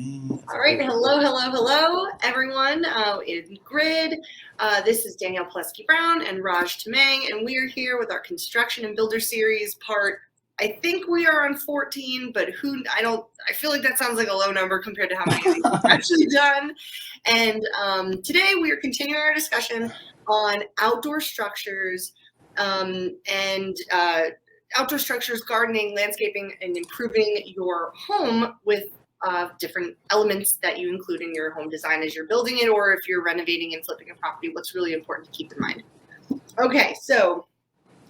All right. Hello, everyone in Grid. This is Danielle Palloschi-Browne and Raj Tamang, and we are here with our construction and builder series part. I think we are on 14, but I feel like that sounds like a low number compared to how many we've actually done. And today we are continuing our discussion on outdoor structures outdoor structures, gardening, landscaping, and improving your home with different elements that you include in your home design as you're building it, or if you're renovating and flipping a property, what's really important to keep in mind. Okay, so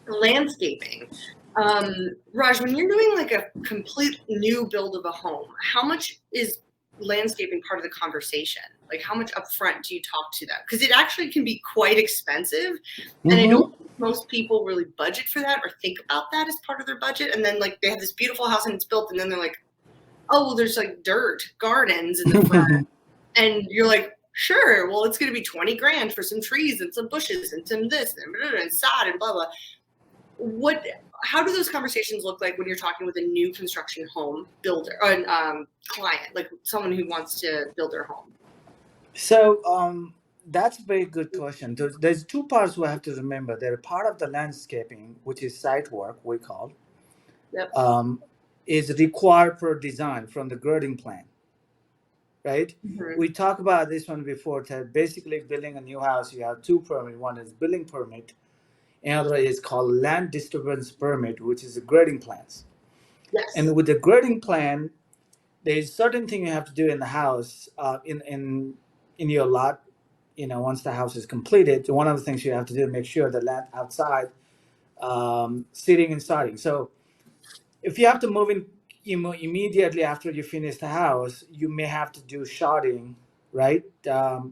landscaping. Raj, when you're doing like a complete new build of a home, how much is landscaping part of the conversation? Like how much upfront do you talk to that? Because it actually can be quite expensive. And I don't think most people really budget for that or think about that as part of their budget. And then like they have this beautiful house and it's built and then they're like, oh, well, there's like dirt gardens in the front. And you're like, sure, well, it's going to be 20 grand for some trees and some bushes and some this and sod and blah, blah. How do those conversations look like when you're talking with a new construction home builder or client, like someone who wants to build their home? So that's a very good question. There's two parts we have to remember. They're part of the landscaping, which is site work, we call. Yep. Is required per design from the grading plan, right? Mm-hmm. We talked about this one before. That basically building a new house, you have two permits. One is building permit, and other is called land disturbance permit, which is the grading plans. Yes. And with the grading plan, there's certain thing you have to do in the house, in your lot. Once the house is completed, one of the things you have to do is make sure the land outside, sitting and starting. So if you have to move in immediately after you finish the house, you may have to do sharding, right?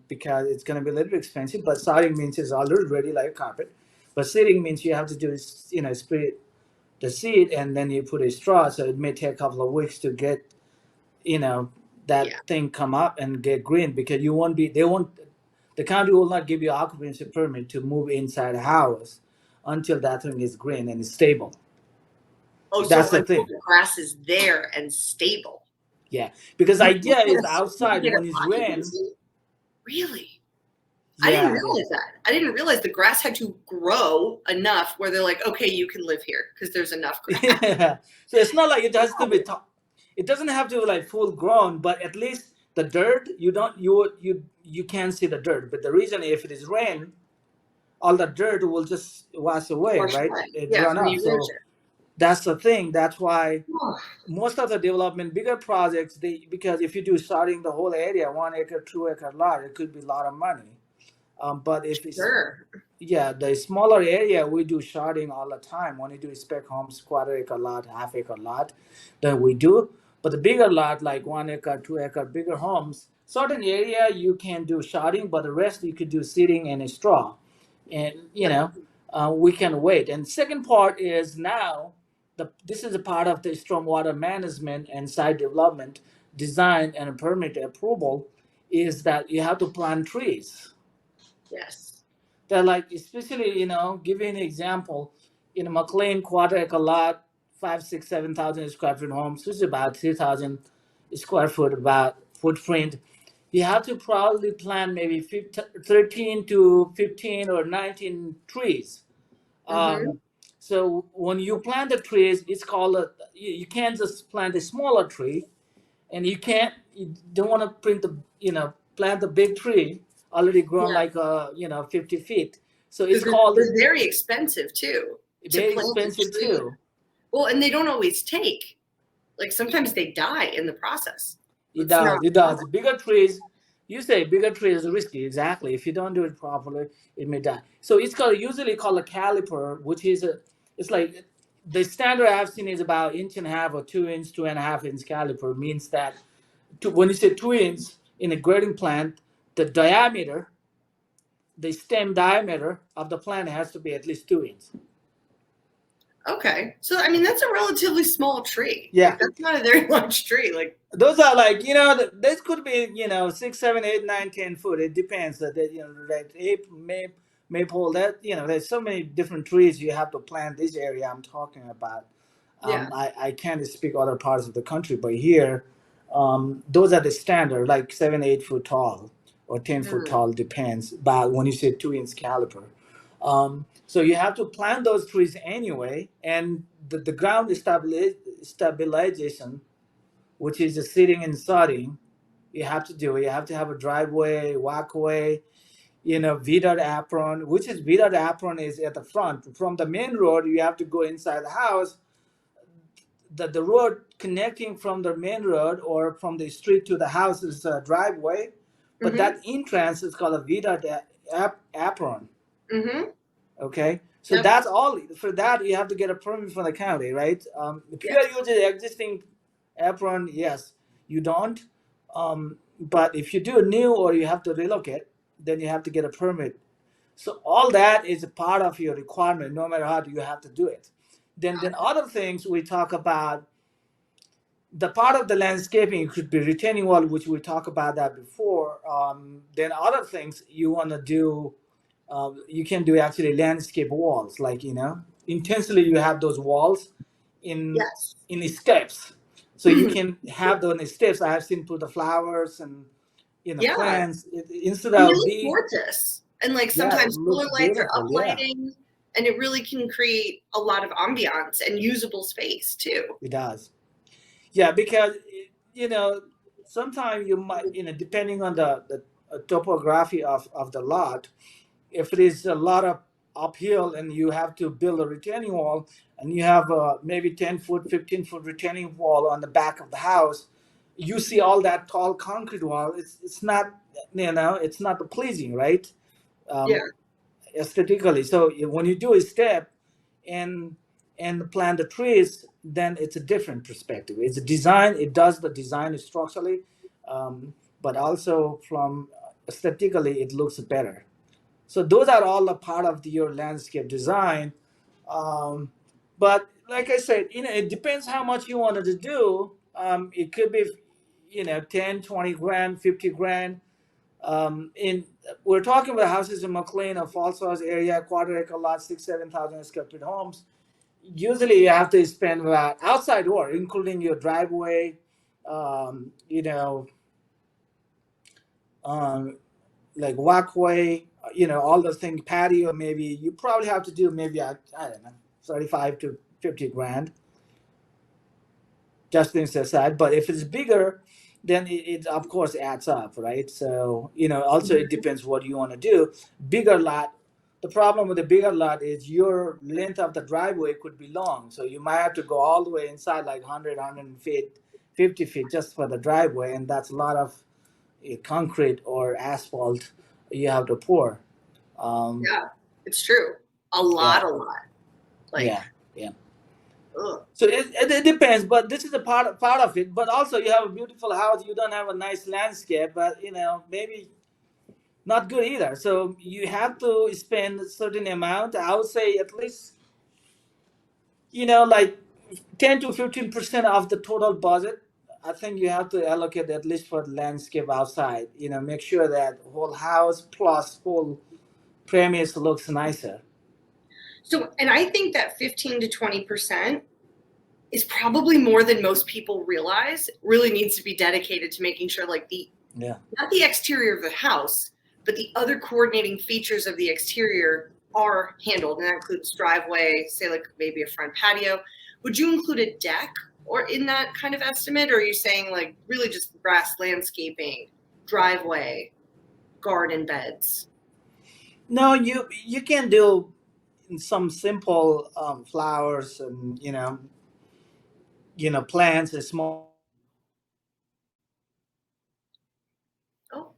Because it's going to be a little bit expensive, but sharding means it's already ready like a carpet. But seeding means you have to do, spray the seed and then you put a straw. So it may take a couple of weeks to get, thing come up and get green, because the county will not give you occupancy permit to move inside a house until that thing is green and is stable. Oh, that's so the thing. The grass is there and stable. Yeah, because the idea is outside when it's rain. Really? Yeah, I didn't realize that. I didn't realize the grass had to grow enough where they're like, okay, you can live here because there's enough grass. Yeah. So it's not like it has to be it doesn't have to be like full grown, but at least the dirt, you can't see the dirt. But the reason, if it is rain, all the dirt will just wash away, right? It run off. So that's the thing. That's why most of the development, bigger projects, because if you do starting the whole area, 1 acre, 2 acre lot, it could be a lot of money. But if it's the smaller area, we do sharding all the time. When you do spec homes, 1/4 acre lot, 1/2 acre lot, then we do. But the bigger lot, like 1 acre, 2 acre, bigger homes, certain area you can do sharding, but the rest you could do seeding and a straw. And we can wait. And second part is now this is a part of the stormwater management and site development design and permit approval, is that you have to plant trees. Yes. They're like, especially, give you an example, in a McLean 1/4 acre lot, 5, 6, 7,000 square foot homes, which is about 3,000 square foot about footprint. You have to probably plant maybe 13 to 15 or 19 trees. So when you plant the trees, it's called you can't just plant a smaller tree, and you don't want to plant the big tree already grown like 50 feet. So it's called. They're very expensive too. Very expensive too. Well, and they don't always take. Like sometimes they die in the process. It does. Bigger trees. You say bigger tree is risky. Exactly. If you don't do it properly, it may die. So it's usually called a caliper, which is it's like the standard I've seen is about 1.5 inch or 2 inch, 2.5 inch caliper. Means that when you say 2 inch in a grading plant, the diameter, the stem diameter of the plant has to be at least 2 inches. Okay, so I mean that's a relatively small tree. Yeah, like, that's not a very large tree. Like those are like this could be 6, 7, 8, 9, 10 foot. It depends. That that ape, maple. That there's so many different trees you have to plant. This area I'm talking about. I can't speak other parts of the country, but here Those are the standard, like 7, 8 foot tall or 10 foot Mm. tall, depends. But when you say 2 inch caliper, so you have to plant those trees anyway, and the ground stabilization, which is the sitting and sodding, you have to do. You have to have a driveway, walkway, VDOT apron, which is VDOT apron is at the front. From the main road, you have to go inside the house. The road connecting from the main road or from the street to the house is a driveway, but Mm-hmm. that entrance is called a VDOT apron. Mm-hmm. Okay, so Yep. that's all. For that, you have to get a permit from the county, right? If you Yes. are using the existing apron, yes, you don't. But if you do new or you have to relocate, then you have to get a permit. So all that is a part of your requirement, no matter how you have to do it. Then other things we talk about, the part of the landscaping could be retaining wall, which we talked about that before. Then other things you want to do, you can do actually landscape walls, like intentionally you have those walls in Yes. in steps, so you can have those steps. I have seen put the flowers and Yeah. plants instead And they of look being. gorgeous. And like Yeah, it sometimes solar looks lights are beautiful. Yeah, uplighting, and it really can create a lot of ambiance and usable space too. it does. Yeah, because you know sometimes you might, depending on the topography of the lot, if it is a lot of uphill and you have to build a retaining wall, and you have maybe 10 foot 15 foot retaining wall on the back of the house, you see all that tall concrete wall, it's not, it's not pleasing, right? Yeah. um, Aesthetically. So when you do a step and plant the trees, then it's a different perspective. It's a design. It does the design structurally, but also from aesthetically, it looks better. So those are all a part of your landscape design. Um, but like I said, it depends how much you wanted to do. It could be, 10, 20 grand, 50 grand. In We're talking about houses in McLean or Falls House area, quarter acre lot, 7,000 square feet homes. Usually, you have to spend about outside work, including your driveway, um, you know, um, like walkway, all those things, patio. Maybe you probably have to do maybe I don't know, 35 to 50 grand just things aside. But if it's bigger, then it of course adds up, right? So also it depends what you want to do. Bigger lot. The problem with the bigger lot is your length of the driveway could be long, so you might have to go all the way inside, like 100, 100 feet, 50 feet just for the driveway, and that's a lot of concrete or asphalt you have to pour. Yeah. It's true. A Yeah, lot. Like, yeah, yeah. ugh. So it depends, but this is a part of it. But also, you have a beautiful house. You don't have a nice landscape, but maybe not good either. So you have to spend a certain amount. I would say at least like 10 to 15% of the total budget. I think you have to allocate at least for the landscape outside. Make sure that whole house plus whole premise looks nicer. So, and I think that 15 to 20% is probably more than most people realize. Really needs to be dedicated to making sure, like, Yeah. not the exterior of the house, but the other coordinating features of the exterior are handled. And that includes driveway, say like maybe a front patio. Would you include a deck or in that kind of estimate? Or are you saying like really just grass landscaping, driveway, garden beds? No, you can do some simple flowers and plants and small. Oh,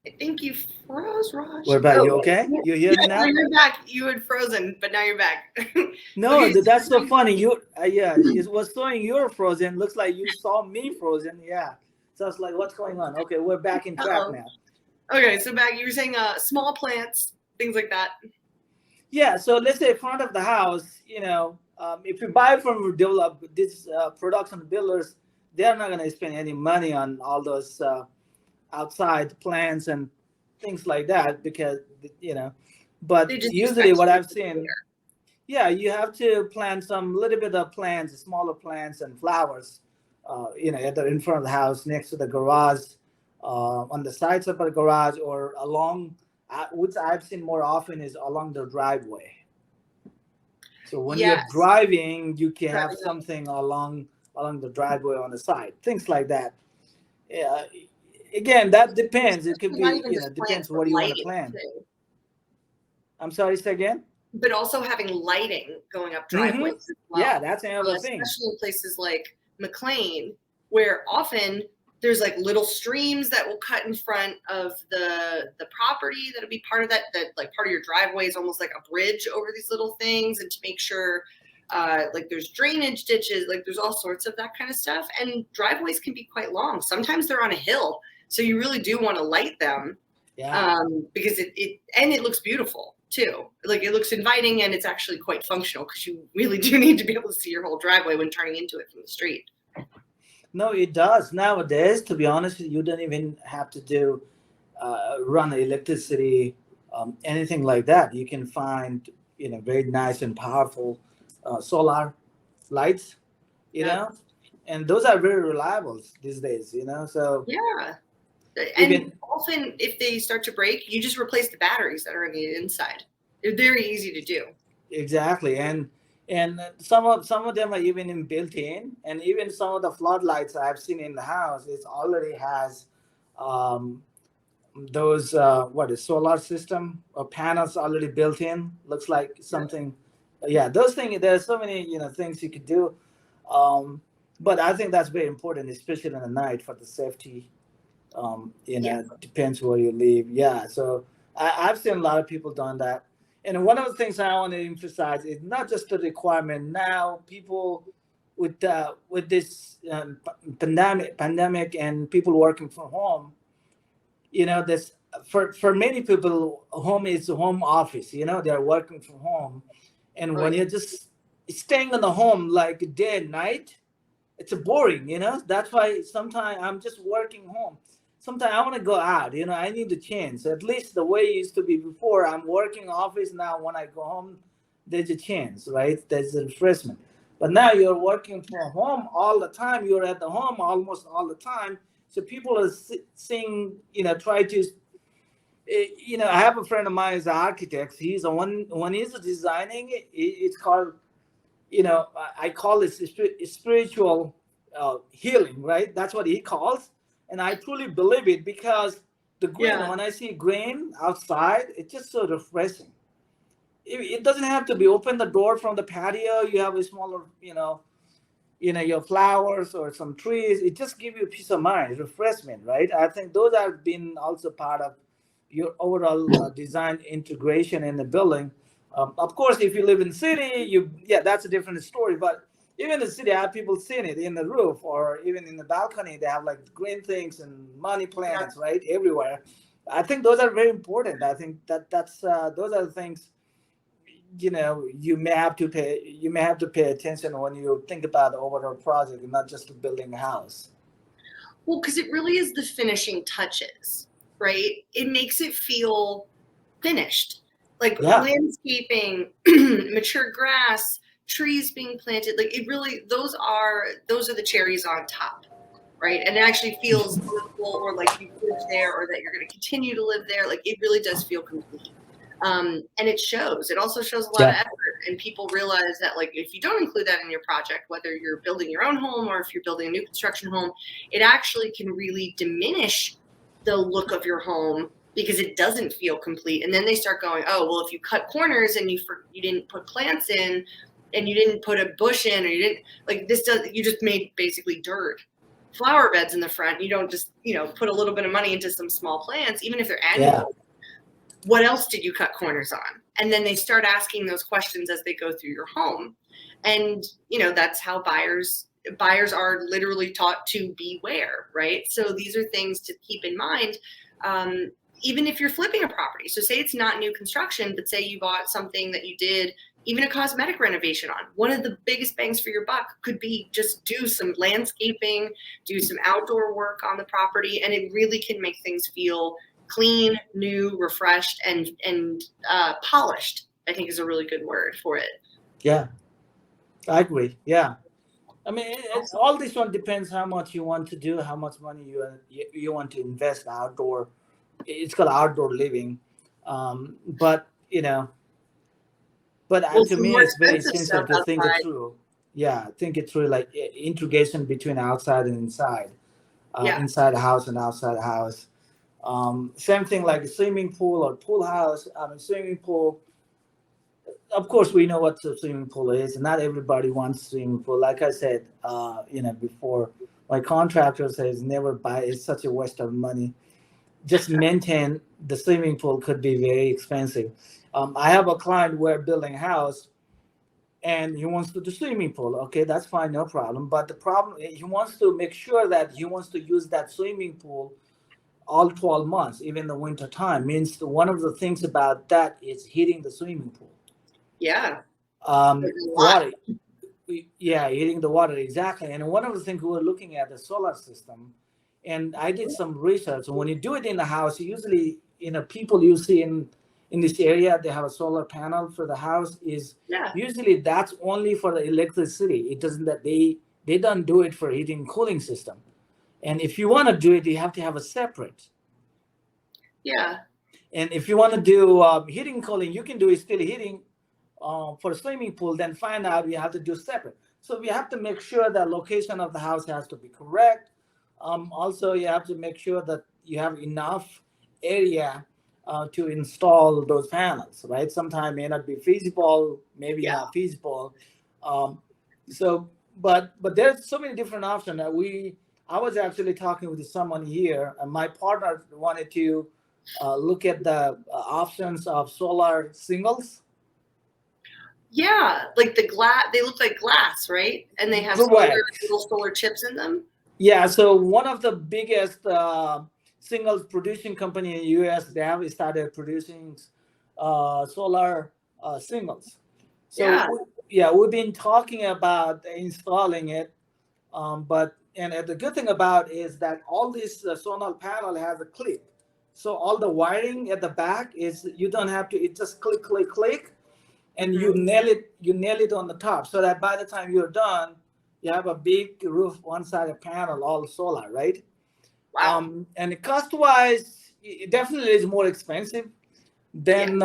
I think you froze, Raj. What about you? Oh, Okay, yeah, you hear me no, now? you're back. You had frozen, but now you're back. No, Okay, so that's so funny. You yeah, it was showing you're frozen. Looks like you saw me frozen. Yeah. So I was like, what's going on? Okay, we're back in track uh-oh. now. Okay, so back, you were saying small plants, things like that. Yeah. So let's say front of the house. If you buy from this production builders, they're not gonna spend any money on all those outside plants and things like that because. But They just usually expect what you I've to be seen, there. yeah, you have to plant some little bit of plants, smaller plants and flowers, either in front of the house, next to the garage, on the sides of the garage, or along, which I've seen more often is along the driveway. So when you're Yes. driving, you can have Driving up. something along the driveway on the side, things like that. Yeah. Again, that depends. It could Especially not be, even just plants, depends but what do you want to lighting plan. too. I'm sorry, say again. But also having lighting going up Mm-hmm. driveways as Yeah, well, that's another thing. especially in places like McLean, where often there's like little streams that will cut in front of the property that'll be part of that like part of your driveway is almost like a bridge over these little things, and to make sure like there's drainage ditches, like there's all sorts of that kind of stuff. And driveways can be quite long. Sometimes they're on a hill, so you really do want to light them, Yeah. because it looks beautiful too. Like it looks inviting, and it's actually quite functional because you really do need to be able to see your whole driveway when turning into it from the street. No, it does. Nowadays, to be honest, you don't even have to do run electricity, anything like that. You can find, very nice and powerful solar lights, you Yeah. know, and those are very reliable these days, So Yeah. And even often if they start to break, you just replace the batteries that are on the inside. They're very easy to do. exactly, and some of them are even in built in, and even some of the floodlights I've seen in the house, it already has um, those what is solar system or panels already built in. Looks like Yeah. something. Yeah, those things. There's so many things you could do, um, but I think that's very important, especially in the night for the safety. Yeah. Depends where you live. Yeah, so I've seen a lot of people done that. And one of the things I want to emphasize is not just the requirement. Now, people with this pandemic and people working from home, this for many people, home is home office. They're working from home, and Oh when yeah. you're just staying in the home like day and night, it's boring. That's why sometimes I'm just working home. Sometimes I want to go out. I need to change. So at least the way it used to be before, I'm working office now. When I go home, there's a chance, right? There's a refreshment. But now you're working from home all the time. You're at the home almost all the time. So people are seeing, try to, I have a friend of mine is an architect. He's the one when he's designing it's called, I call it spiritual healing, right? That's what he calls, and I truly believe it because the green. Yeah. When I see green outside, it's just so refreshing. It doesn't have to be open the door from the patio. You have a smaller, your flowers or some trees. It just gives you peace of mind, refreshment, right? I think those have been also part of your overall design integration in the building. Of course, if you live in city, that's a different story. But even in the city, I have people seeing it in the roof or even in the balcony. They have like green things and money Yeah. plants, right, everywhere. I think those are very important. I think that's those are the things you may have to pay attention when you think about the overall project and not just building a house. Well, because it really is the finishing touches, right? It makes it feel finished. Like Yeah. landscaping, mature grass, trees being planted, like it really those are the cherries on top, right? And it actually feels livable, or like you live there, or that you're going to continue to live there. Like it really does feel complete. And it shows. It also shows a lot of Yeah. effort, and people realize that, like, if you don't include that in your project, whether you're building your own home or if you're building a new construction home, it actually can really diminish the look of your home because it doesn't feel complete. And then they start going, oh, well, if you cut corners and you didn't put plants in, and you didn't put a bush in, or you didn't, like, you just made basically dirt flower beds in the front. You don't just put a little bit of money into some small plants, even if they're Yeah. annual. What else did you cut corners on? And then they start asking those questions as they go through your home. And that's how buyers are literally taught to beware, right? So these are things to keep in mind, even if you're flipping a property. So say it's not new construction, but say you bought something that you did even a cosmetic renovation on. One of the biggest bangs for your buck could be just do some landscaping, do some outdoor work on the property, and it really can make things feel clean, new, refreshed, and polished, I think is a really good word for it. Yeah, I agree. Yeah. I mean, all this one depends how much you want to do, how much money you want to invest outdoor. It's called outdoor living, but Well, to some me, more it's very expensive essential stuff to think it outside. through. Yeah, think it through, like integration between outside and inside, Yeah. inside the house and outside the house. Same thing like a swimming pool or pool house. I mean, swimming pool. Of course, we know what the swimming pool is. Not everybody wants swimming pool. Like I said, before, my contractor says never buy. It's such a waste of money. Just maintain the swimming pool could be very expensive. I have a client, we're building a house, and he wants to do swimming pool. Okay, that's fine, no problem. But the problem, he wants to make sure that he wants to use that swimming pool all 12 months, even the winter time. Means one of the things about that is heating the swimming pool. Yeah. There's a lot. Water, yeah, heating the water, exactly. And one of the things we were looking at the solar system, and I did some research. When you do it in the house, usually, people you see in this area, they have a solar panel for the house. Is Yeah. usually that's only for the electricity. It doesn't that they don't do it for heating cooling system. And if you want to do it, you have to have a separate. Yeah. And if you want to do heating cooling, you can do it still heating for a swimming pool. Then find out you have to do separate. So we have to make sure that location of the house has to be correct. Also, you have to make sure that you have enough area to install those panels. Right? Sometimes may not be feasible, maybe Yeah. not feasible. Um, so, but there's so many different options that I was actually talking with someone here, and my partner wanted to look at the options of solar singles. Yeah. Like the glass, they look like glass, right? And they have Correct. little solar chips in them. Yeah. So one of the biggest singles producing company in the U.S. they have started producing solar singles. So Yeah. yeah, we've been talking about installing it, but and the good thing about is that all this solar panel has a clip. So all the wiring at the back is you don't have to. It just click, click, click, and Mhm. you nail it on the top so that by the time you're done you have a big roof one side of panel all solar, right? Wow. And cost wise it definitely is more expensive Yeah. than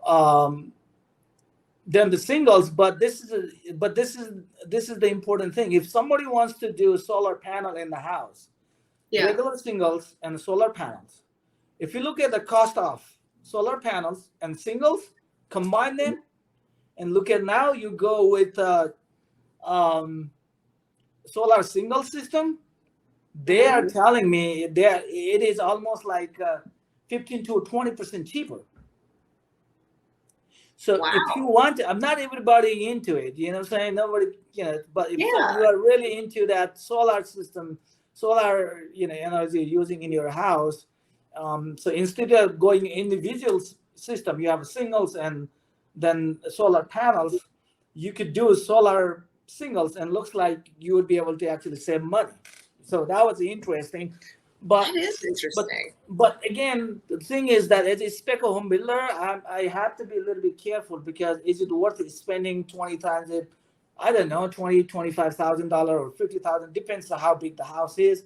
um, than the singles, but this is the important thing. If somebody wants to do a solar panel in the house, Yeah. regular singles and solar panels, if you look at the cost of solar panels and singles, combine them and look at now you go with um, solar single system. They are Mhm. telling me that it is almost like 15 to 20% cheaper. So if you Wow. want to, I'm not everybody into it, you know what I'm saying? Nobody, but if Yeah. you are really into that solar system, solar, energy using in your house, so instead of going individual system, you have singles and then solar panels, you could do solar singles and looks like you would be able to actually save money. So that was interesting. That But is but interesting. but again, the thing is that as a spec home builder, I have to be a little bit careful because is it worth it spending 20 times it? I don't know, $25,000 or 50,000, depends on how big the house is,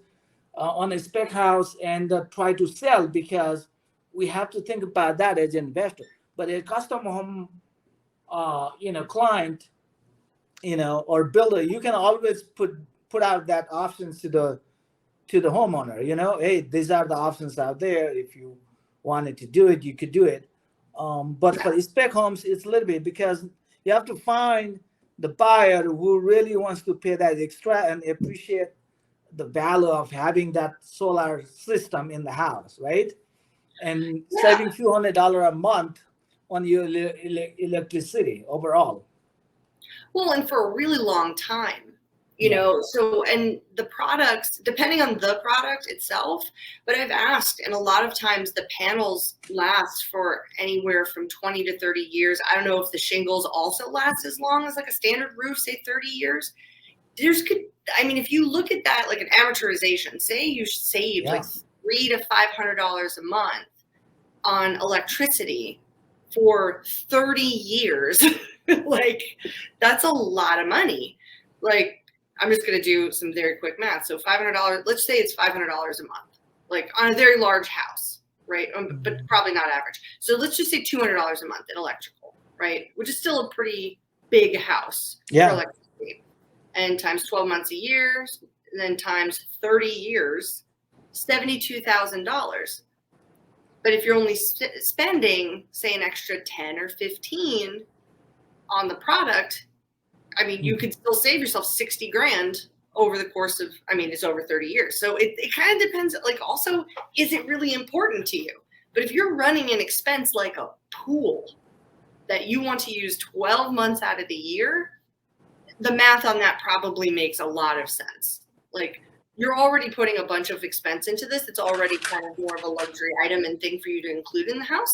on a spec house and try to sell because we have to think about that as an investor. But a custom home, client, or builder, you can always put out that options to the homeowner. Hey, these are the options out there. If you wanted to do it, you could do it. But Yeah. for spec homes, it's a little bit because you have to find the buyer who really wants to pay that extra and appreciate the value of having that solar system in the house, right? And Yeah. saving few $100 a month on your electricity overall. Well, and for a really long time, Yeah. so, and the products, depending on the product itself, but I've asked, and a lot of times the panels last for anywhere from 20 to 30 years. I don't know if the shingles also last as long as like a standard roof, say 30 years. If you look at that like an amortization, say you save like Yeah. $300 to $500 a month on electricity for 30 years. Like, that's a lot of money. Like, I'm just going to do some very quick math. So $500, let's say it's $500 a month, like on a very large house, right? But probably not average. So let's just say $200 a month in electrical, right? Which is still a pretty big house for electricity. And times 12 months a year, and then times 30 years, $72,000. But if you're only spending, say, an extra 10 or 15 on the product, I mean, you could still save yourself 60 grand over the course of, I mean, it's over 30 years. So it kind of depends. Like, also, is it really important to you? But if you're running an expense like a pool that you want to use 12 months out of the year, the math on that probably makes a lot of sense. Like, you're already putting a bunch of expense into this. It's already kind of more of a luxury item and thing for you to include in the house.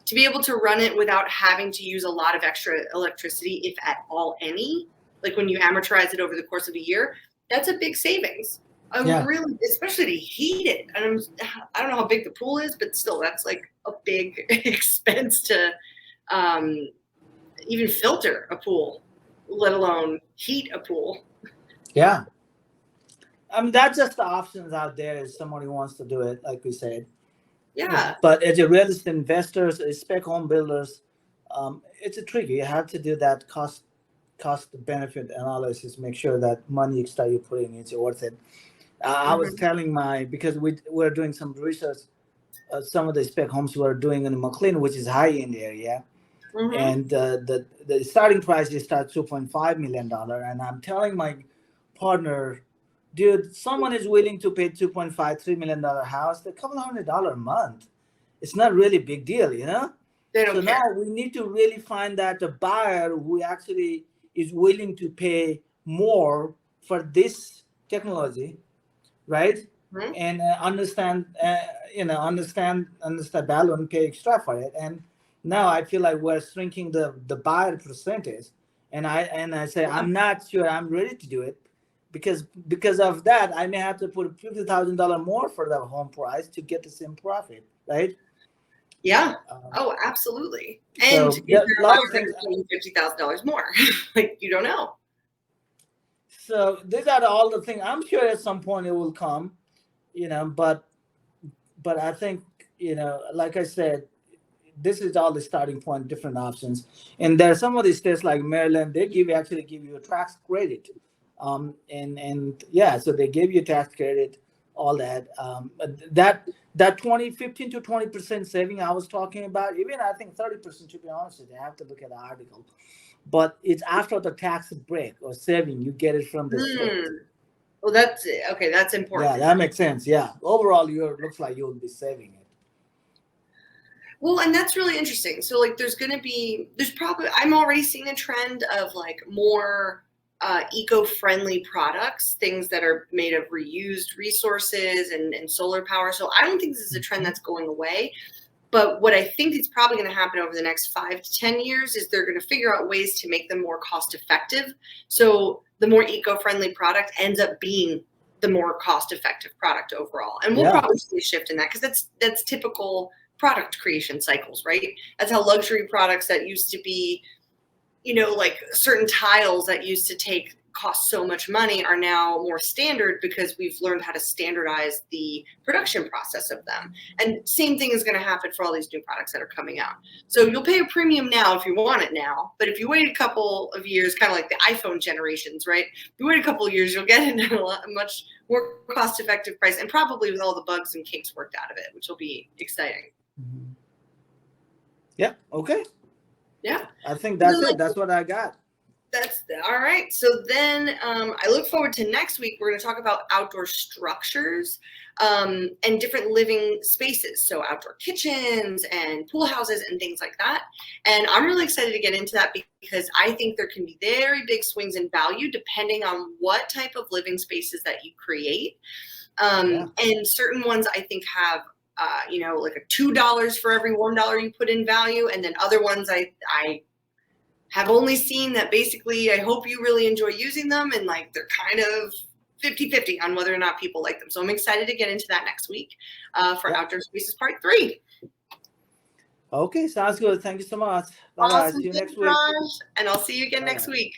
To be able to run it without having to use a lot of extra electricity, if at all any, like when you amortize it over the course of a year, that's a big savings. Really, especially to heat it. And I don't know how big the pool is, but still, that's like a big expense to even filter a pool, let alone heat a pool. Yeah. I mean, that's just the options out there if somebody wants to do it, like we said. Yeah. But as a real estate investors, as spec home builders, it's a tricky. You have to do that cost benefit analysis, make sure that money extra you're putting is worth it. I was telling because we're doing some research, some of the spec homes we're doing in McLean, which is high end area. And the starting price is start $2.5 million. And I'm telling my partner, dude, someone is willing to pay $2.5-3 million house, a couple $100 a month. It's not really a big deal, you know? They don't care. Now we need to really find that a buyer who actually is willing to pay more for this technology, right? And understand value and pay extra for it. And now I feel like we're shrinking the buyer percentage. And I say, I'm not sure I'm ready to do it. Because of that, I may have to put $50,000 more for the home price to get the same profit, right? Yeah. Oh, absolutely. And so a lot of things, $50,000 more, like, you don't know. So these are all the things. I'm sure at some point it will come, But I think like I said, this is all the starting point, different options. And there are some of these states like Maryland, they actually give you a tax credit. So they give you tax credit, all that. That 15 to 20% saving I was talking about, even I think 30%, to be honest with you, I have to look at the article. But it's after the tax break or saving, you get it from the state. Well, that's it. Okay, that's important. Yeah, that makes sense. Yeah. Overall, looks like you'll be saving it. Well, and that's really interesting. So like I'm already seeing a trend of like more eco-friendly products, things that are made of reused resources and solar power. So I don't think this is a trend that's going away. But what I think is probably going to happen over the next 5 to 10 years is they're going to figure out ways to make them more cost effective. So the more eco-friendly product ends up being the more cost effective product overall. And we'll probably see a shift in that because that's typical product creation cycles, right? That's how luxury products that used to be, like certain tiles that used to cost so much money are now more standard because we've learned how to standardize the production process of them. And same thing is going to happen for all these new products that are coming out. So you'll pay a premium now if you want it now, but if you wait a couple of years, kind of like the iPhone generations, right? If you wait a couple of years, you'll get it at a much more cost-effective price, and probably with all the bugs and kinks worked out of it, which will be exciting. Yeah. Okay. Yeah. I think that's it. That's what I got. That's all right. So then I look forward to next week. We're going to talk about outdoor structures and different living spaces. So outdoor kitchens and pool houses and things like that. And I'm really excited to get into that because I think there can be very big swings in value depending on what type of living spaces that you create. And certain ones I think have like a $2 for every $1 you put in value. And then other ones I have only seen that basically I hope you really enjoy using them, and like they're kind of 50-50 on whether or not people like them. So I'm excited to get into that next week for Outdoor Spaces Part 3. Okay, sounds good. Thank you so much. Bye bye. Awesome. See you Thanks, next week. Raj. And I'll see you again Bye next bye. week.